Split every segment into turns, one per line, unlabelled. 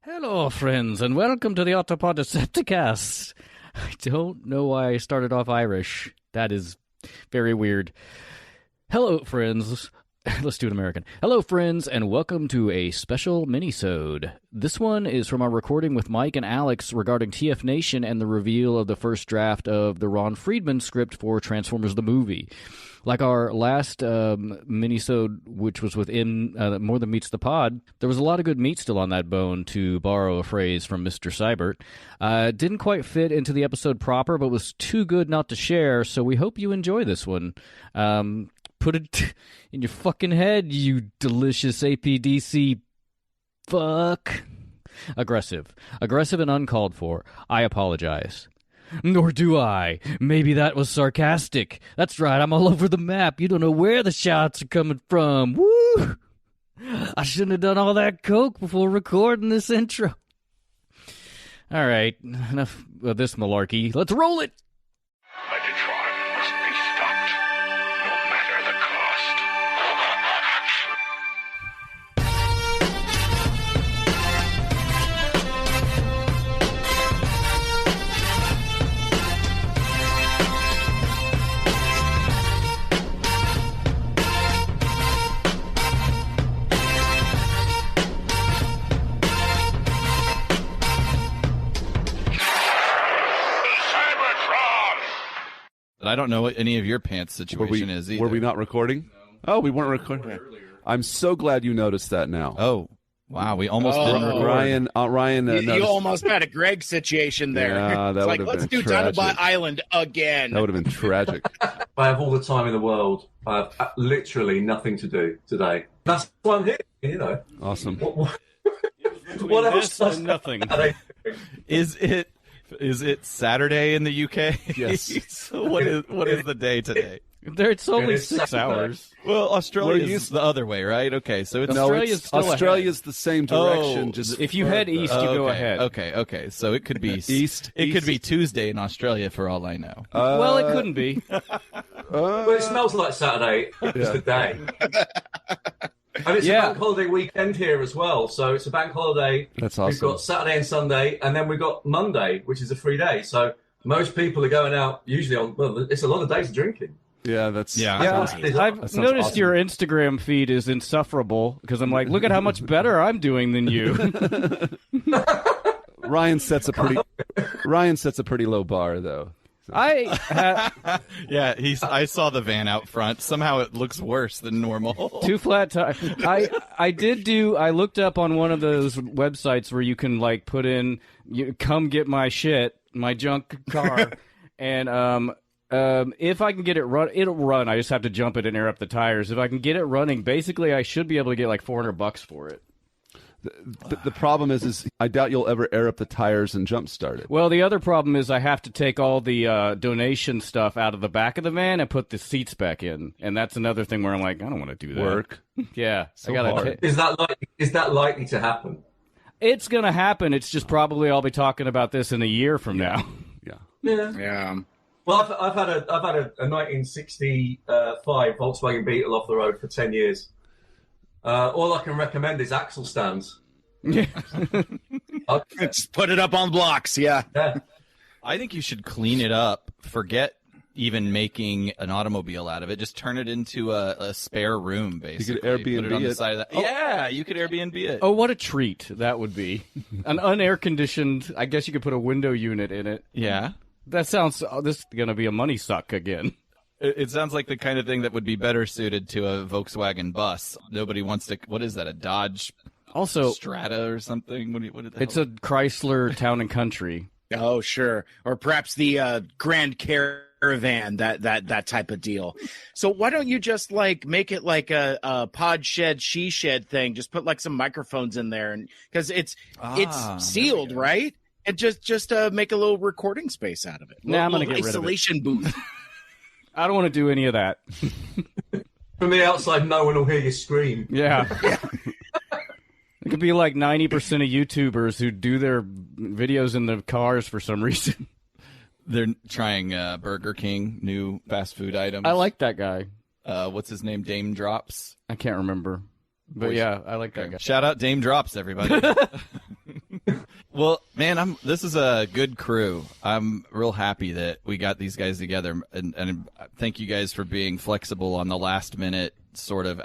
Hello, friends, and welcome to the Autopod Decepticast. I don't know why I started off Irish. That is very weird. Hello, friends. Let's do it American. Hello, friends, and welcome to a special Minisode. This one is from our recording with Mike and Alex regarding TFNation and the reveal of the first draft of the Ron Friedman script for Transformers the Movie. Like our last Minisode, which was within More Than Meets the Pod, there was a lot of good meat still on that bone, to borrow a phrase from Mr. Seibert. Didn't quite fit into the episode proper, but was too good not to share, so we hope you enjoy this one. Put it in your fucking head, you delicious Apdc fuck. Aggressive and uncalled for. I apologize. Nor do I. Maybe that was sarcastic. That's right, I'm all over the map. You don't know where the shots are coming from. Woo! I shouldn't have done all that coke before recording this intro. All right, enough of this malarkey. Let's roll it!
Megatron must be stopped, no matter the cost.
I don't know what any of your pants situation is either.
Were we not recording? No. Oh, we weren't recording. I'm so glad you noticed that now.
Oh, wow. We almost didn't record.
Ryan,
you almost had a Greg situation there.
Yeah, that
it's
would
like,
have
let's
been
do
tragic.
Dinobot Island again.
That would have been tragic.
I have all the time in the world. I have literally nothing to do today. That's why I'm here, you know.
Awesome.
What else?
Nothing.
Is it Saturday in the UK?
Yes.
So what is the day today?
It's only
It is
6
Saturday.
hours.
Well, Australia is the other way, right? Okay, so it's
Australia's the same direction.
Oh,
just
If you head east, you go ahead.
Okay. So it could be
East.
It could be Tuesday in Australia for all I know.
Well, it couldn't be.
Well, it smells like Saturday. It's the day. And it's a bank holiday weekend here as well. So it's a bank holiday.
That's awesome.
We've got Saturday and Sunday, and then we've got Monday, which is a free day. So most people are going out usually on, well, it's a lot of days of drinking.
Yeah, that's
I've noticed
awesome.
your Instagram feed is insufferable because I'm like, look at how much better I'm doing than you.
Ryan sets a pretty low bar though.
I
saw the van out front. Somehow it looks worse than normal.
Two flat tires. I looked up on one of those websites where you can like put in, come get my shit, my junk car, and if I can get it run, it'll run. I just have to jump it and air up the tires. If I can get it running, basically I should be able to get like $400 for it.
The problem is I doubt you'll ever air up the tires and jump start it.
Well, the other problem is I have to take all the donation stuff out of the back of the van and put the seats back in, and that's another thing where I'm like, I don't want to do that.
Work.
Yeah,
So hard.
Is that likely to happen?
It's gonna happen. It's just probably I'll be talking about this in a year from now.
Yeah.
Well, I've had a 1965 Volkswagen Beetle off the road for 10 years. All I can recommend is axle stands.
Yeah.
Just put it up on blocks, yeah.
I think you should clean it up. Forget even making an automobile out of it. Just turn it into a spare room, basically.
You could Airbnb
Put it on the
it.
side of that. Yeah, you could Airbnb it.
Oh, what a treat that would be! An unair conditioned. I guess you could put a window unit in it.
Yeah.
That sounds. This is gonna be a money suck again.
It sounds like the kind of thing that would be better suited to a Volkswagen bus. Nobody wants to. What is that? A Dodge
Also,
Strata or something? What the
it's
hell?
a Chrysler Town and Country.
Oh, sure. Or perhaps the Grand Caravan, that type of deal. So why don't you just like make it like a pod shed, she shed thing? Just put like some microphones in there, and because it's sealed, right? And just make a little recording space out of it.
Nah, I'm gonna get rid of it.
Isolation booth.
I don't want to do any of that.
From the outside, no one will hear you scream.
Yeah. It could be like 90% of YouTubers who do their videos in the cars for some reason.
They're trying Burger King, new fast food items.
I like that guy.
What's his name? Dame Drops.
I can't remember. But yeah, I like that guy.
Shout out Dame Drops, everybody. Well, man, this is a good crew. I'm real happy that we got these guys together, and thank you guys for being flexible on the last minute sort of.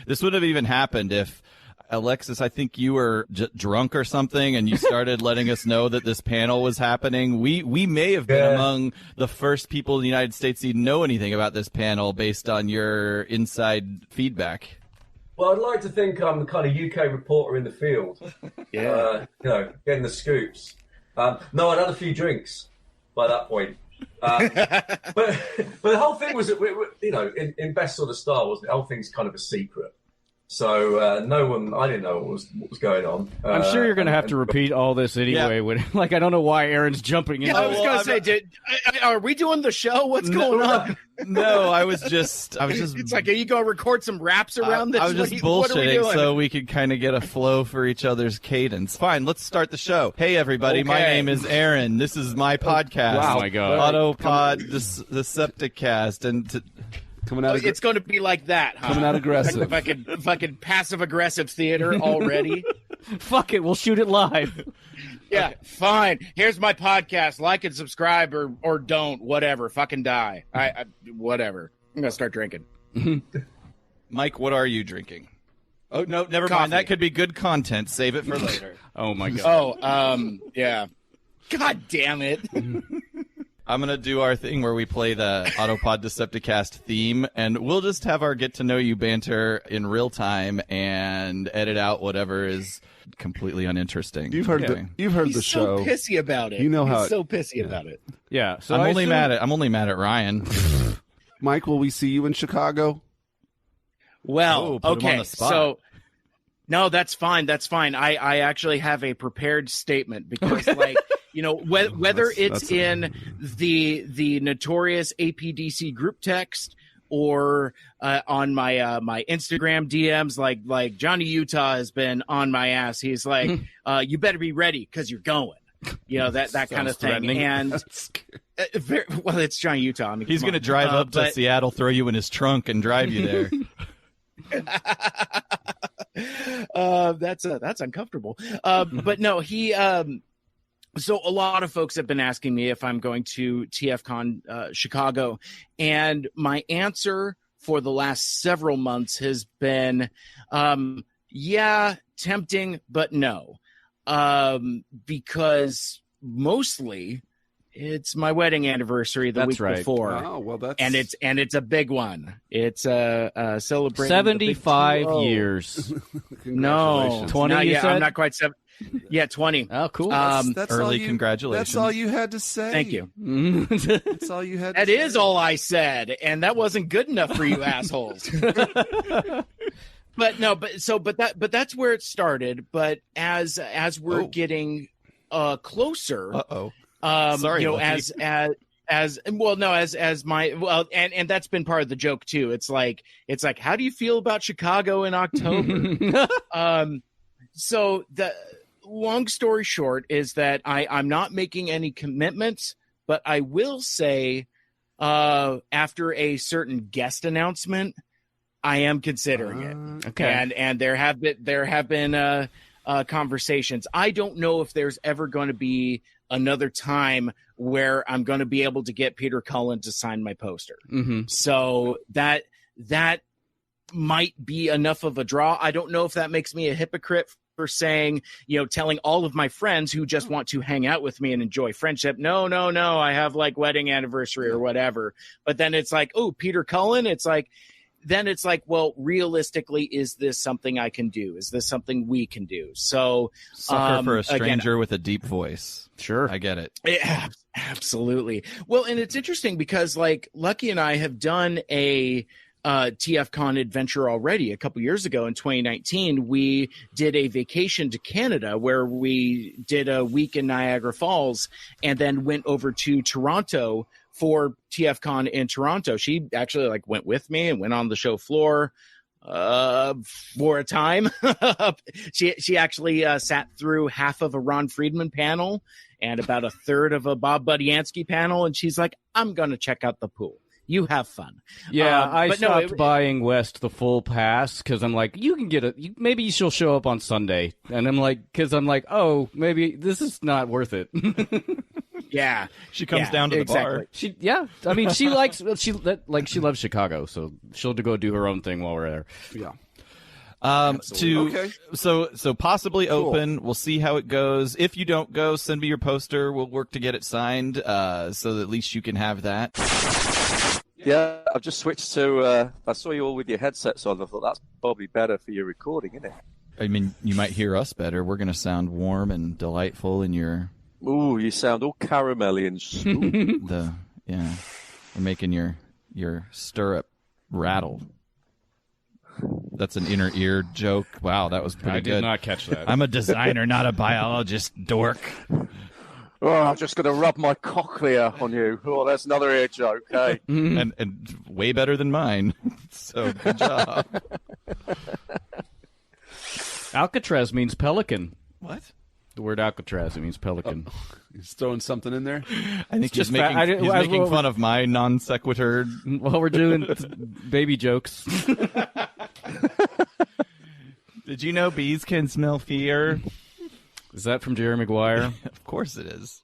This would have even happened if Alexis, I think you were drunk or something, and you started letting us know that this panel was happening. We may have been among the first people in the United States to know anything about this panel based on your inside feedback.
Well, I'd like to think I'm the kind of UK reporter in the field. Getting the scoops. No, I'd had a few drinks by that point. But the whole thing was, in best sort of style, was the whole thing's kind of a secret. So I didn't know what was going on.
I'm sure you're going to have to repeat all this anyway.
Yeah.
I don't know why Aaron's jumping in.
Yeah, I was going to say, are we doing the show? What's going on?
No, I was just.
It's like, are you going to record some raps around this?
I was just bullshitting so we could kind of get a flow for each other's cadence. Fine, let's start the show. Hey, everybody, my name is Aaron. This is my podcast.
Wow, my God.
Autopod Decepticast. And
coming out.
It's going to be like that, huh?
Coming out aggressive.
Fucking passive aggressive theater already.
Fuck it, we'll shoot it live.
Yeah, okay. Fine. Here's my podcast. Like and subscribe or don't. Whatever. Fucking die. I whatever. I'm gonna start drinking.
Mike, what are you drinking? Oh no, never
Coffee.
mind. That could be good content. Save it for later.
Oh my God.
Yeah. God damn it.
I'm going to do our thing where we play the Autopod Decepticast theme, and we'll just have our get-to-know-you banter in real time and edit out whatever is completely uninteresting.
You've heard the show.
He's so pissy about it.
You know
He's so pissy about it.
Yeah. So
I'm only mad at Ryan.
Mike, will we see you in Chicago?
Well,
put him on
okay.
the spot.
So no, that's fine. That's fine. I actually have a prepared statement because whether it's in the notorious Apdc group text or on my Instagram DMs, like Johnny Utah has been on my ass. He's like, you better be ready because you're going. That kind of thing. And it's Johnny Utah. I mean,
he's going to drive up to Seattle, throw you in his trunk, and drive you there.
That's uncomfortable. But no, he. So a lot of folks have been asking me if I'm going to TFCon Chicago, and my answer for the last several months has been, yeah, tempting, but no, because mostly it's my wedding anniversary the week before.
Oh, well, that's
and it's a big one. It's a celebrating
75 years.
No,
20. You said?
I'm not quite 7. Yeah, 20.
Oh, cool.
That's
early congratulations.
That's all you had to say.
Thank you.
That's all you had to say.
That is all I said, and that wasn't good enough for you assholes. But that's where it started. But as we're getting closer,
sorry,
and that's been part of the joke too. It's like, how do you feel about Chicago in October? So the long story short is that I'm not making any commitments, but I will say, after a certain guest announcement, I am considering it.
Okay.
And there have been conversations. I don't know if there's ever going to be another time where I'm going to be able to get Peter Cullen to sign my poster.
Mm-hmm.
So that might be enough of a draw. I don't know if that makes me a hypocrite for saying, telling all of my friends who just want to hang out with me and enjoy friendship, no, I have like wedding anniversary or whatever. But then it's like, oh, Peter Cullen. Then it's like, well, realistically, is this something I can do? Is this something we can do? So,
sucker for a stranger with a deep voice.
Sure.
I get it.
Yeah, absolutely. Well, and it's interesting because like Lucky and I have done a TFCon adventure already. A couple years ago in 2019, we did a vacation to Canada where we did a week in Niagara Falls and then went over to Toronto for TFCon in Toronto. She actually went with me and went on the show floor for a time. She actually sat through half of a Ron Friedman panel and about a third of a Bob Budiansky panel. And she's like, I'm going to check out the pool. You have fun.
Yeah, I
but
stopped buying West the full pass because I'm like, you can get it. Maybe she'll show up on Sunday, and I'm like, oh, maybe this is not worth it.
Yeah,
She comes down to the bar.
I mean, she loves Chicago, so she'll go do her own thing while we're there.
Yeah.
So possibly open. We'll see how it goes. If you don't go, send me your poster. We'll work to get it signed, so that at least you can have that.
Yeah, I've just switched to. I saw you all with your headsets on. I thought that's probably better for your recording, isn't it?
I mean, you might hear us better. We're going to sound warm and delightful in your.
Ooh, you sound all caramelly and smooth.
We're making your stirrup rattle. That's an inner ear joke. Wow, that was pretty good.
I did not catch that.
I'm a designer, not a biologist, dork.
Oh, I'm just going to rub my cochlea on you. Oh, that's another ear joke, hey?
And way better than mine. So good job.
Alcatraz means pelican.
What?
The word Alcatraz, it means pelican.
He's throwing something in there.
I think
just
he's making fun of my non sequitur.
While we're doing baby jokes.
Did you know bees can smell fear?
Is that from Jerry Maguire?
Of course it is.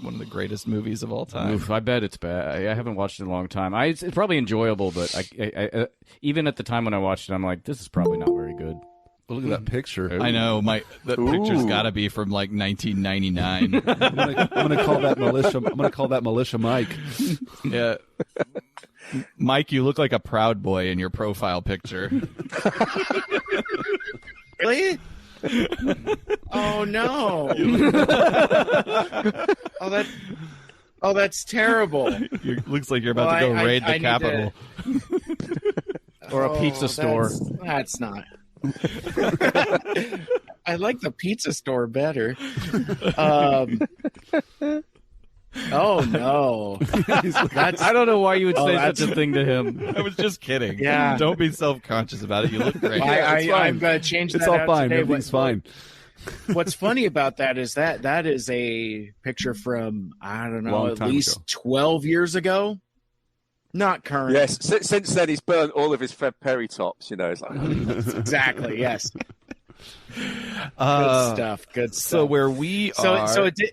One of the greatest movies of all time.
Oof, I bet it's bad. I haven't watched it in a long time. It's probably enjoyable, but I even at the time when I watched it, I'm like, this is probably not very good.
Look at that picture.
I know that picture's got to be from like 1999.
I'm gonna call that militia. I'm gonna call that Militia Mike.
Yeah, Mike, you look like a Proud Boy in your profile picture.
Really? Oh no! That's terrible.
Looks like you're about to go raid the Capitol.
Or a pizza store.
That's not. I like the pizza store better. Oh no!
I don't know why you would say such a thing to him.
I was just kidding.
Yeah.
Don't be self-conscious about it. You look great.
I'm going to change that.
It's all
out
fine.
today.
Everything's fine.
What's funny about that is that is a picture from, I don't know,
Long
at
time
least
ago.
12 years ago. Not current.
Yes, since then he's burnt all of his Fred Perry tops. You know, it's like
Exactly. Yes. Good stuff. Good stuff.
So where we are.
So it did.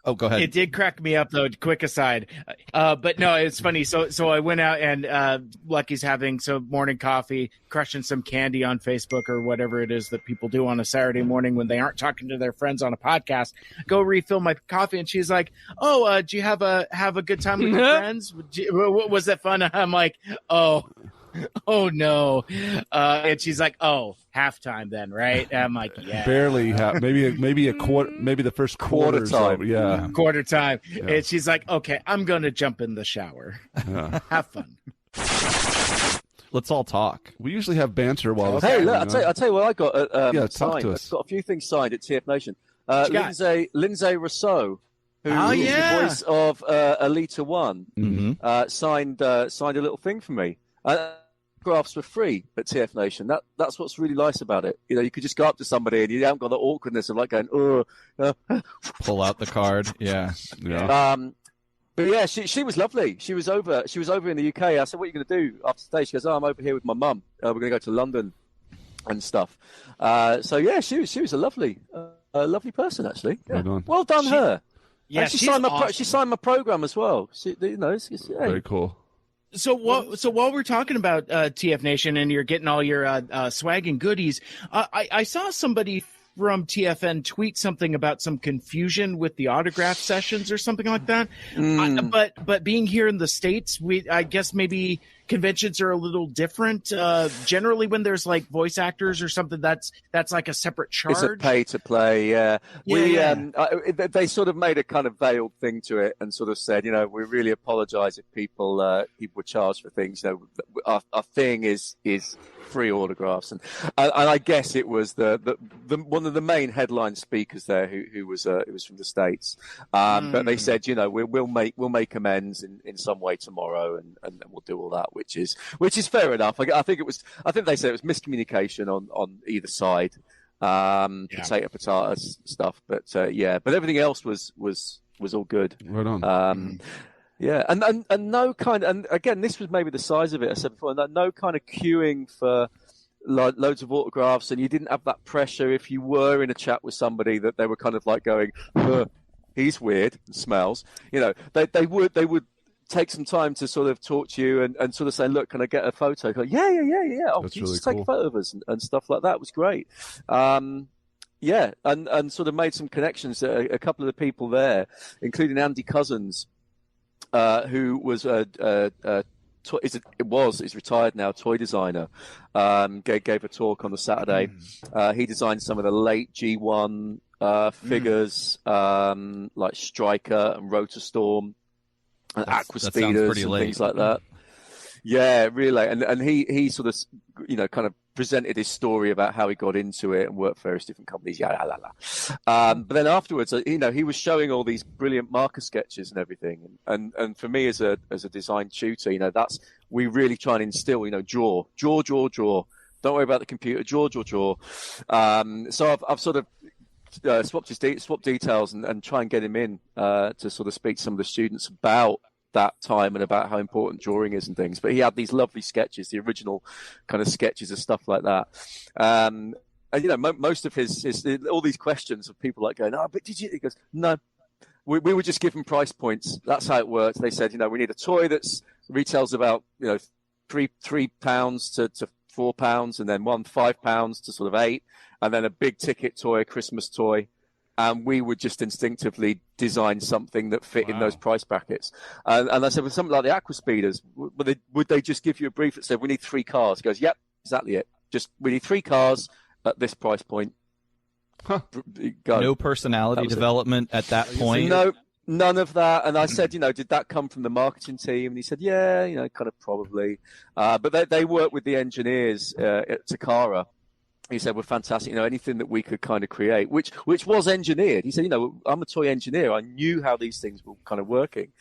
Oh, go ahead.
It did crack me up though. Quick aside, but no, it's funny. So I went out and Lucky's having some morning coffee, crushing some candy on Facebook or whatever it is that people do on a Saturday morning when they aren't talking to their friends on a podcast. Go refill my coffee, and she's like, "Oh, do you have a good time with your friends? Was that fun?" I'm like, "Oh no," and she's like, "Oh, halftime then, right?" And I'm like, "Yeah,
Barely half. Maybe a quarter. Maybe the first quarter
time.
Yeah.
quarter time." And she's like, "Okay, I'm gonna jump in the shower. Have fun."
Let's all talk.
We usually have banter while. this
hey,
is
look,
going
I'll tell you what I got.
Yeah, talk
signed.
to us.
I've got a few things signed at TFNation.
What you got?
Lindsay Rousseau, who is the voice of Alita One, signed a little thing for me. Autographs were free at TFNation. That's what's really nice about it. You know, you could just go up to somebody and you haven't got the awkwardness of like going,
Pull out the card. Yeah.
But yeah, she was lovely. She was over in the UK. I said, "What are you going to do after today?" She goes, "Oh, I'm over here with my mum. We're going to go to London and stuff." So yeah, she was a lovely person actually. Yeah. Well done, her.
Yeah,
and she signed my program as well.
Very cool.
So while we're talking about TFNation and you're getting all your swag and goodies, I saw somebody from TFN tweet something about some confusion with the autograph sessions or something like that. But being here in the States, I guess maybe conventions are a little different. Generally, when there's like voice actors or something, that's like a separate charge.
It's a pay to play. Yeah. They sort of made a kind of veiled thing to it and sort of said, you know, we really apologize if people were charged for things. You know, our thing is free autographs, and I guess it was the one of the main headline speakers there who was from the States, but they said, you know, we'll make amends in some way tomorrow, and we'll do all that, which is fair enough. I think they said it was miscommunication on either side, potato stuff, but everything else was all good.
Right on.
Yeah, and no kind, and again, this was maybe the size of it. I said before, no kind of queuing for loads of autographs, and you didn't have that pressure if you were in a chat with somebody that they were kind of like going, he's weird and smells. You know, they would take some time to sort of talk to you and sort of say, look, can I get a photo? Go, yeah. Oh,
That's
you
really
just take
cool.
a photo of us and stuff like that. It was great. Yeah, and sort of made some connections. A couple of the people there, including Andy Couzens, who was he's retired now, toy designer. Gave a talk on the Saturday. He designed some of the late G1 figures, like Striker and Rotor Storm and Aqua Speeders and things like that. Yeah, really. And he sort of, you know, kind of presented his story about how he got into it and worked for various different companies. But then afterwards, you know, he was showing all these brilliant marker sketches and everything. And for me as a design tutor, you know, we really try and instill, you know, draw. Don't worry about the computer. Draw. So I've sort of swap details and try and get him in to sort of speak to some of the students about that time and about how important drawing is and things. But he had these lovely sketches, the original kind of sketches and stuff like that. And you know, most of his all these questions of people like going, but did you? He goes, no. We would just give them price points. That's how it works. They said, you know, we need a toy that's retails about, you know, £3 to £4, and then one £5 to sort of £8, and then a big ticket toy, a Christmas toy. And we would just instinctively design something that fit in those price brackets. And I said, with something like the Aqua Speeders, would they just give you a brief that said, we need 3 cars? He goes, yep, exactly it. We need 3 cars at this price point.
Huh. No personality development at that point?
No, none of that. And I said, you know, did that come from the marketing team? And he said, yeah, you know, kind of probably. But they work with the engineers at Takara. He said, we're fantastic, you know, anything that we could kind of create, which was engineered. He said, you know, I'm a toy engineer. I knew how these things were kind of working.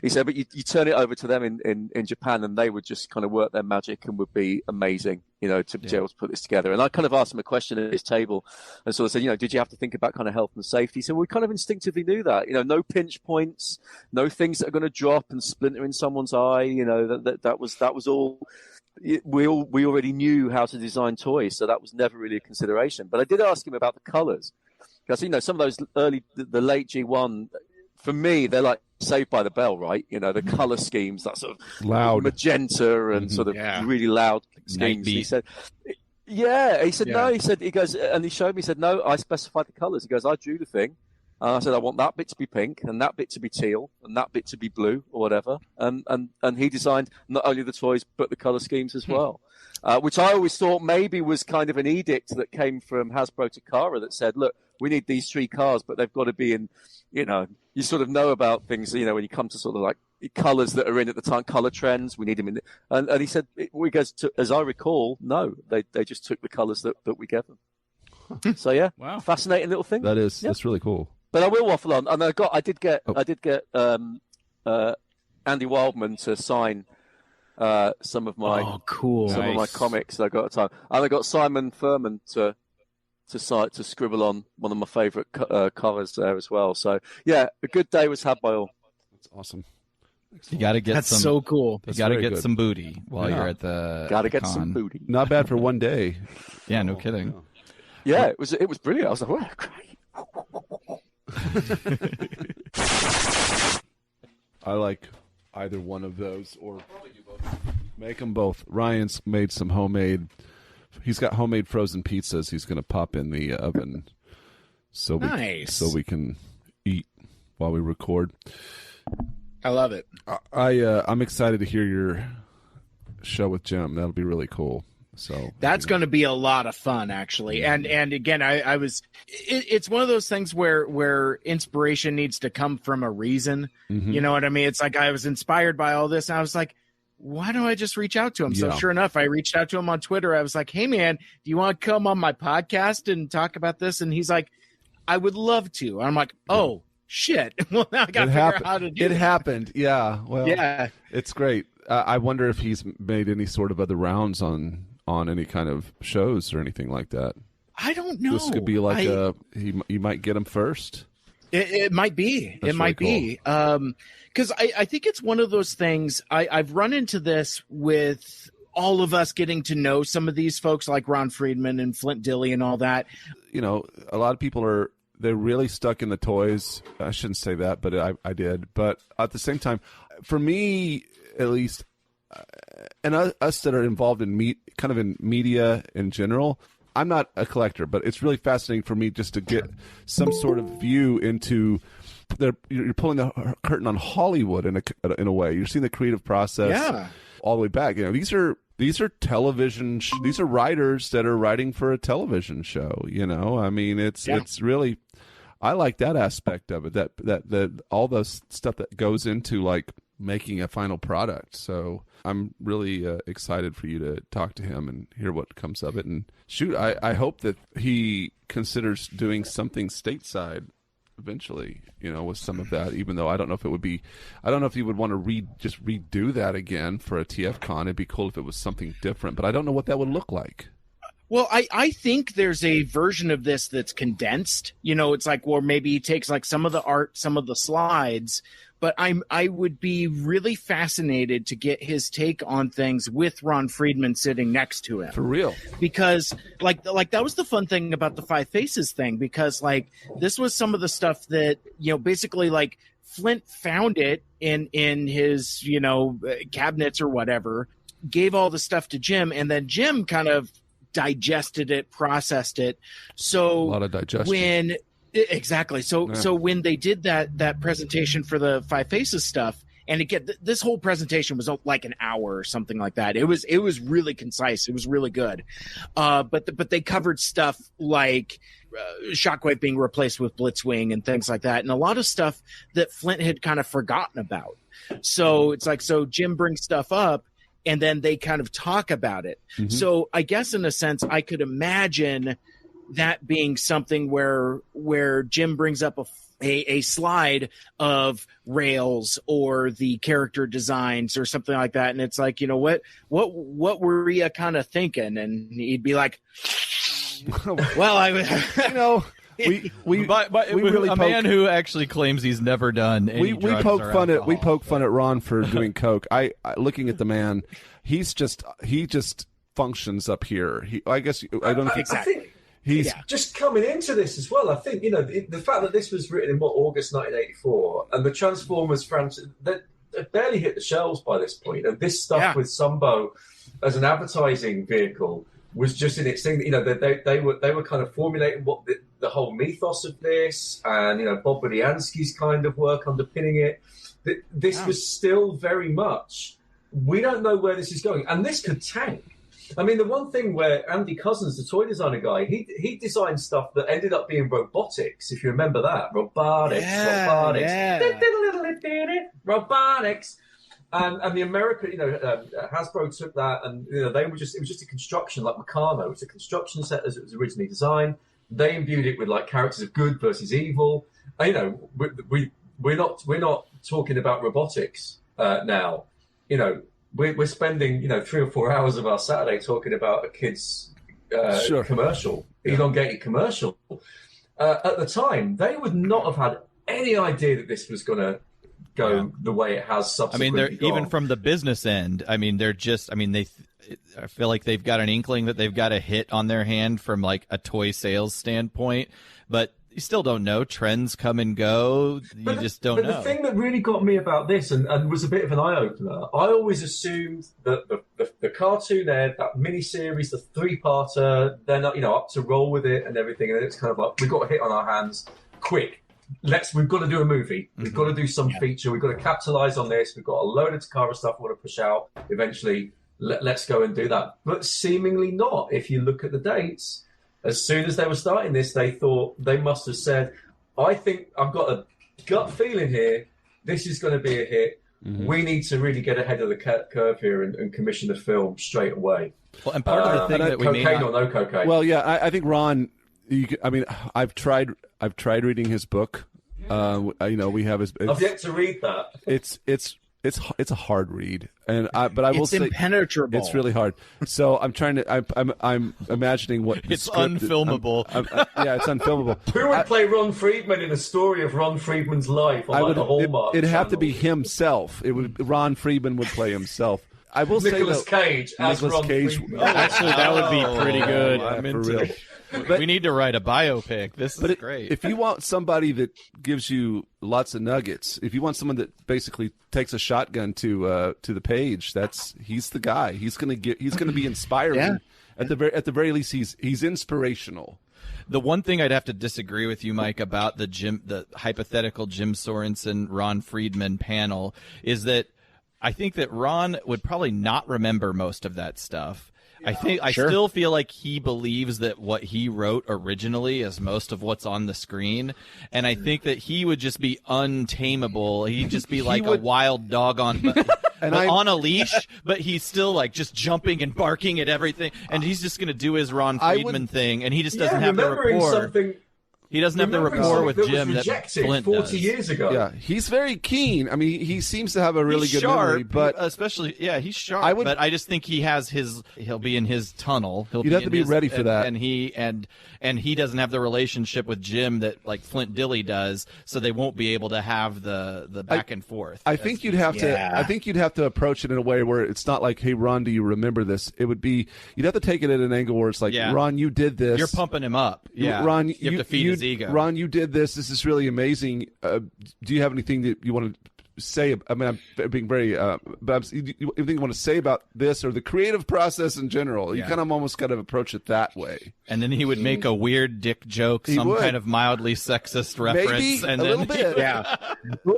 He said, but you turn it over to them in Japan and they would just kind of work their magic and would be amazing, you know, to be able to put this together. And I kind of asked him a question at his table and sort of said, you know, did you have to think about kind of health and safety? So we kind of instinctively knew that, you know, no pinch points, no things that are going to drop and splinter in someone's eye, you know, that was all. We already knew how to design toys, so that was never really a consideration. But I did ask him about the colours, because, you know, some of those the late G1, for me, they're like Saved by the Bell, right? You know, the colour schemes, that sort of
loud
magenta and sort of really loud schemes. He said, no, he goes, and he showed me, he said, no, I specified the colours. He goes, I drew the thing. I said, I want that bit to be pink, and that bit to be teal, and that bit to be blue, or whatever. And he designed not only the toys, but the colour schemes as well. Which I always thought maybe was kind of an edict that came from Hasbro Takara that said, look, we need these 3 cars, but they've got to be in, you know, you sort of know about things, you know, when you come to sort of like colours that are in at the time, colour trends, we need them in. And he said, as I recall, no, they just took the colours that we gave them. So, yeah, fascinating little thing.
That's really cool.
But I will waffle on, and I did get Andy Wildman to sign some of my of my comics that I got at the time, and I got Simon Furman to scribble on one of my favourite covers there as well. So yeah, a good day was had by all.
That's awesome.
You got to get
That's
some.
so cool.
You got to get some booty while you're at the.
Got to get
con.
some booty.
Not bad for one day.
Yeah, no kidding.
Yeah, it was brilliant. I was like, wow, great.
I like either one of those, or make them both. Ryan's made some homemade. He's got homemade frozen pizzas. He's going to pop in the oven, so we can eat while we record.
I love it.
I'm excited to hear your show with Jim. That'll be really cool. So
that's going to be a lot of fun, actually. And again, I was. It's one of those things where inspiration needs to come from a reason. Mm-hmm. You know what I mean? It's like I was inspired by all this, and I was like, why don't I just reach out to him? So sure enough, I reached out to him on Twitter. I was like, hey man, do you want to come on my podcast and talk about this? And he's like, I would love to. And I'm like, oh shit. Well, now I got to figure out how to do it.
It happened. Yeah. Well, yeah, it's great. I wonder if he's made any sort of other rounds on any kind of shows or anything like that.
I don't know.
This could be like you might get him first.
It might be.
That's
it might
really
be. Because I think it's one of those things. I've run into this with all of us getting to know some of these folks like Ron Friedman and Flint Dilley and all that.
You know, a lot of people they're really stuck in the toys. I shouldn't say that, but I did. But at the same time, for me, at least, and us that are involved in kind of in media in general, I'm not a collector, but it's really fascinating for me just to get some sort of view into. You're pulling the curtain on Hollywood in a way. You're seeing the creative process all the way back. You know, these are television. These are writers that are writing for a television show. You know, I mean, it's really. I like that aspect of it. That all the stuff that goes into like making a final product. So I'm really excited for you to talk to him and hear what comes of it. And shoot, I hope that he considers doing something stateside eventually, you know, with some of that, even though I don't know if it would be, I don't know if you would want to just redo that again for a TFCon. It'd be cool if it was something different, but I don't know what that would look like.
Well, I think there's a version of this that's condensed. You know, it's like, well, maybe he takes like some of the art, some of the slides, but I would be really fascinated to get his take on things with Ron Friedman sitting next to him.
For real.
Because like that was the fun thing about the Five Faces thing, because like this was some of the stuff that, you know, basically like Flint found it in his, you know, cabinets or whatever, gave all the stuff to Jim, and then Jim kind of digested it, processed it. So
a lot of digestion.
Exactly. So when they did that presentation for the Five Faces stuff, and again, this whole presentation was like an hour or something like that. It was really concise. It was really good. But they covered stuff like Shockwave being replaced with Blitzwing and things like that, and a lot of stuff that Flint had kind of forgotten about. So it's like, so Jim brings stuff up, and then they kind of talk about it. Mm-hmm. So I guess in a sense, I could imagine that being something where Jim brings up a slide of Rails or the character designs or something like that, and it's like, you know, what were you kind of thinking? And he'd be like, well, I
you know. We really
a man who actually claims he's never done any
we
drugs
poke
or
fun
alcohol.
at poke fun at Ron for doing coke. I looking at the man, he just functions up here. I don't know if
exactly.
He's
just coming into this as well. I think, you know, the fact that this was written in August 1984, and the Transformers franchise that barely hit the shelves by this point, and this stuff with Sumbo as an advertising vehicle was just in its thing. You know, they were kind of formulating what the whole mythos of this, and, you know, Bob Budiansky's kind of work underpinning it. This was still very much, we don't know where this is going, and this could tank. I mean, the one thing where Andy Couzens, the toy designer guy, he designed stuff that ended up being Robotix, if you remember that. Robotix. Robotix. And the American, you know, Hasbro took that, and, you know, it was just a construction, like Meccano. It was a construction set as it was originally designed. They imbued it with like characters of good versus evil. And, you know, we're not talking about Robotix now. You know, we're spending, you know, 3 or 4 hours of our Saturday talking about a kid's commercial, elongated commercial. At the time, they would not have had any idea that this was going to go the way it has subsequently.
I mean, even from the business end, I mean, I feel like they've got an inkling that they've got a hit on their hand from like a toy sales standpoint, but you still don't know. Trends come and go. You just don't know.
But the thing that really got me about this and was a bit of an eye-opener, I always assumed that the cartoon that mini-series, the 3-parter, they're not, you know, up to roll with it and everything, and it's kind of like, we've got a hit on our hands, quick. We've got to do a movie. We've got to do some feature. We've got to capitalize on this. We've got a load of Takara stuff we want to push out. Eventually, let's go and do that. But seemingly not. If you look at the dates, as soon as they were starting this, they thought, they must have said, I think I've got a gut feeling here. This is going to be a hit. Mm-hmm. We need to really get ahead of the curve here and commission the film straight away.
Well, and part of the thing that we may
cocaine or no cocaine.
Well, yeah, I think Ron. I've tried reading his book. You know, we have his.
I've yet to read that.
It's it's a hard read, and I will say
impenetrable.
it's really hard. So I'm trying to I'm imagining what
It's unfilmable.
Yeah, it's unfilmable.
Who would play Ron Friedman in a story of Ron Friedman's life on the Hallmark?
It'd have to be
channel?
himself. Ron Friedman would play himself. I will
Nicolas
say
Cage as
Nicolas
Ron
Cage.
Friedman.
Actually, that would be pretty good.
I'm
for
into
real.
it. We need to write a biopic. This is great.
If you want somebody that gives you lots of nuggets, if you want someone that basically takes a shotgun to the page, he's the guy. He's gonna be inspiring.
Yeah.
At the very least, he's inspirational.
The one thing I'd have to disagree with you, Mike, about the hypothetical Jim Sorensen, Ron Friedman panel is that I think that Ron would probably not remember most of that stuff. I still feel like he believes that what he wrote originally is most of what's on the screen, and I think that he would just be untamable. He'd just be like a wild dog on on a leash, but he's still like just jumping and barking at everything, and he's just going to do his Ron Friedman thing, and he just doesn't have the rapport. He doesn't have the rapport with Jim that Flint
40
does.
years ago.
Yeah, he's very keen. I mean, he seems to have a really
He's
good
sharp,
memory, but
especially he's sharp. But I just think he'll be in his tunnel.
You'd have to be ready for that.
And he doesn't have the relationship with Jim that like Flint Dilley does, so they won't be able to have the back and forth.
I think you'd have to approach it in a way where it's not like, hey, Ron, do you remember this? It would be, you'd have to take it at an angle where it's like, Ron, you did this.
You're pumping him up. Yeah,
Ron,
you have to feed his ego.
Ron, you did this. This is really amazing. Do you have anything that you want to say? I mean, I'm being very, but anything you want to say about this or the creative process in general? You kind of almost kind of approach it that way.
And then he would make a weird dick joke, kind of mildly sexist reference,
Maybe
and
a
then
little bit.
Yeah,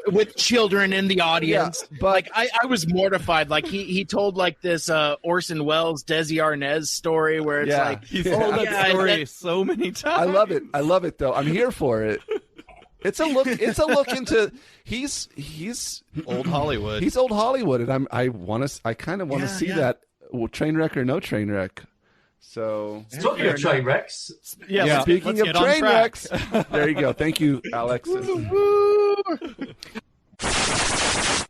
with children in the audience.
Yeah, but
like I was mortified. Like he told like this Orson Welles, Desi Arnaz story where it's like
he's told that story so many times.
I love it though. I'm here for it. It's a look into he's
old Hollywood.
He's old Hollywood, and I kind of want to see that train wreck or no train wreck. So
talking of train wrecks,
speaking of train wrecks, there you go. Thank you, Alex.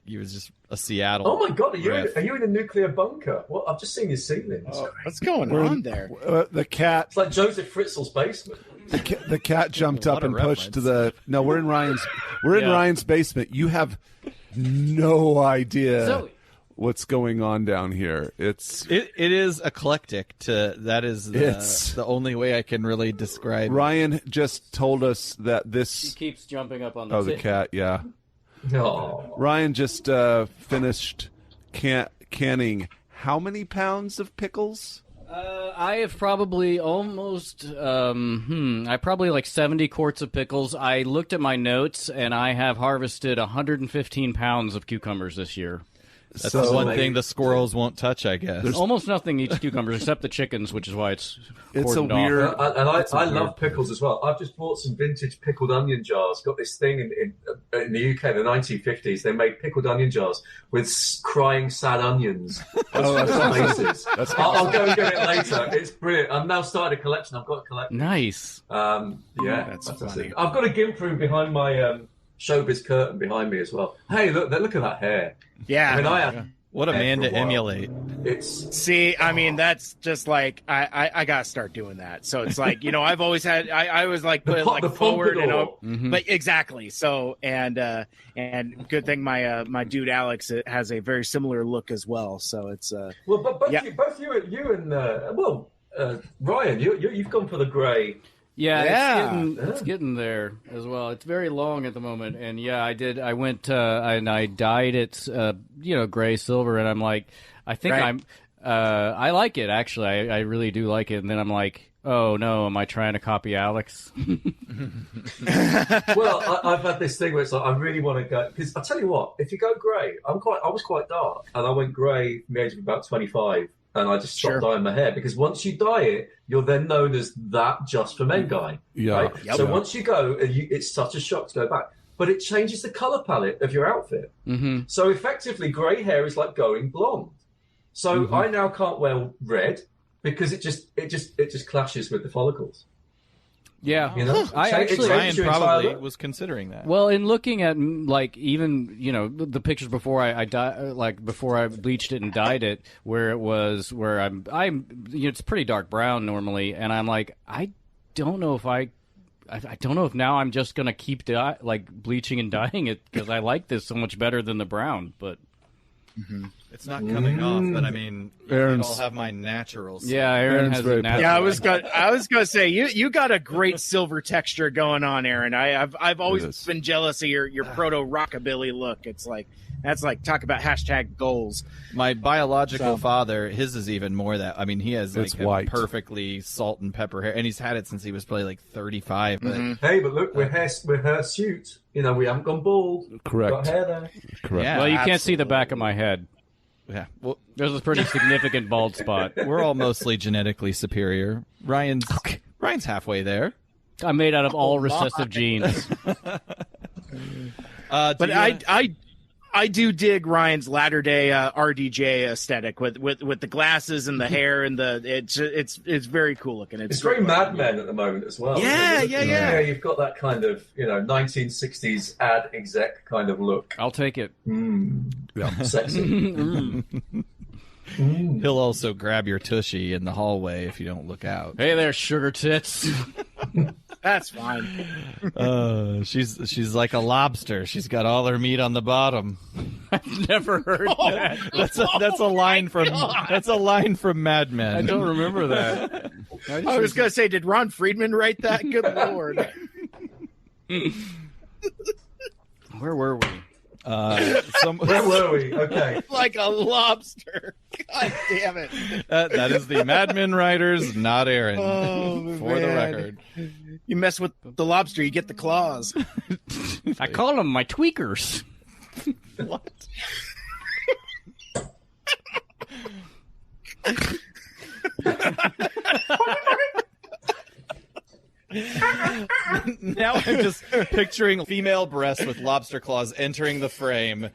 He was just a Seattle.
Oh my God, are you in a nuclear bunker? Well, I've just seen your ceilings.
Oh, what's going on there?
The cat.
It's like Joseph Fritzl's basement.
The cat jumped up and pushed to the. No, we're in Ryan's. We're in Ryan's basement. You have no idea what's going on down here. It
is eclectic. That is the only way I can really describe.
Ryan just told us that this.
She keeps jumping up on the
cat. Yeah.
No.
Ryan just finished canning how many pounds of pickles?
I have probably almost, I probably like 70 quarts of pickles. I looked at my notes, and I have harvested 115 pounds of cucumbers this year.
That's the one thing the squirrels won't touch, I guess.
There's almost nothing eats cucumbers except the chickens, which is why it's
a weird.
And I love pickles as well. I've just bought some vintage pickled onion jars. Got this thing in the UK in the 1950s. They made pickled onion jars with crying sad onions. That's I'll go and get it later. It's brilliant. I've now started a collection. I've got a collection.
Nice.
That's funny. I've got a GIMP room behind my showbiz curtain behind me as well. Hey, look at that hair.
Yeah.
I mean,
what a man to emulate.
I mean, that's just like I gotta start doing that. So it's like, I've always had I was like put it like forward, but exactly. So and good thing my dude Alex has a very similar look as well. So it's
well, but both you and Ryan, you've gone for the grey.
Yeah. It's getting there as well. It's very long at the moment, and I did. I went and I dyed it, gray silver, and I'm like, I think I like it actually. I really do like it, and then I'm like, oh no, am I trying to copy Alex?
Well, I've had this thing where it's like I really want to go because I tell you what, if you go grey, I was quite dark, and I went grey from the age of about 25. And I just stopped dyeing my hair because once you dye it, you're then known as that Just for Men guy. Yeah. Right? Yep. So once you go, it's such a shock to go back. But it changes the color palette of your outfit. Mm-hmm. So effectively, grey hair is like going blonde. So I now can't wear red because it just clashes with the follicles.
Yeah,
You know,
I actually
Ryan
your
probably
entire look.
was considering that.
Well, in looking at like even the pictures before before I bleached it and dyed it, where I'm it's pretty dark brown normally, and I'm like I don't know if I don't know if now I'm just gonna keep bleaching and dyeing it because I like this so much better than the brown, but.
Mm-hmm. It's not coming off, but I mean, I'll have my naturals.
Yeah, Aaron has
very
a natural.
Yeah, I was gonna say you got a great silver texture going on, Aaron. I've always been jealous of your proto rockabilly look. It's like that's like talk about hashtag goals.
My biological father, his is even more that. I mean, he has like
white.
Perfectly salt and pepper hair, and he's had it since he was probably like 35. But
Hey, but look, we're hirsute. We haven't gone bald.
Correct.
Got hair there.
Correct.
Yeah,
Well, you can't see the back of my head.
yeah. Well,
There's a pretty significant bald spot.
we're all mostly genetically superior. Ryan's halfway there.
I'm made out of all recessive genes.
But I do dig Ryan's latter day RDJ aesthetic with the glasses and the hair and it's very cool looking.
It's very Mad Men at the moment as well.
Yeah.
You've got that kind of 1960s ad exec kind of look.
I'll take it.
Sexy.
He'll also grab your tushy in the hallway if you don't look out.
Hey there, sugar tits.
That's fine.
She's like a lobster. She's got all her meat on the bottom.
I've never heard that.
That's a line from Mad Men.
I don't remember that.
I was gonna say, did Ron Friedman write that? Good lord.
Where were we?
Where were we? Okay.
Like a lobster. God damn it.
That is the Mad Men writers, not Aaron. For the record.
You mess with the lobster, you get the claws.
I call them my tweakers.
What? Now I'm just picturing female breasts with lobster claws entering the frame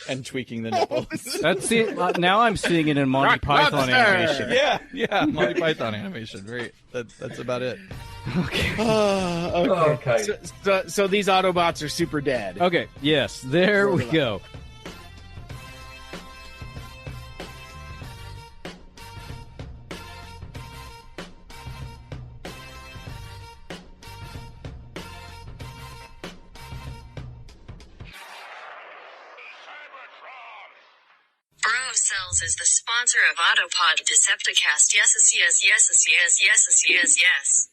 and tweaking the nipples.
That's it. Now I'm seeing it in Monty Python animation.
Yeah, Monty Python animation. Great. That's about it.
Okay.
So these Autobots are super dead.
Okay, yes, there we go.
Cells is the sponsor of Autopod Decepticast. Yes.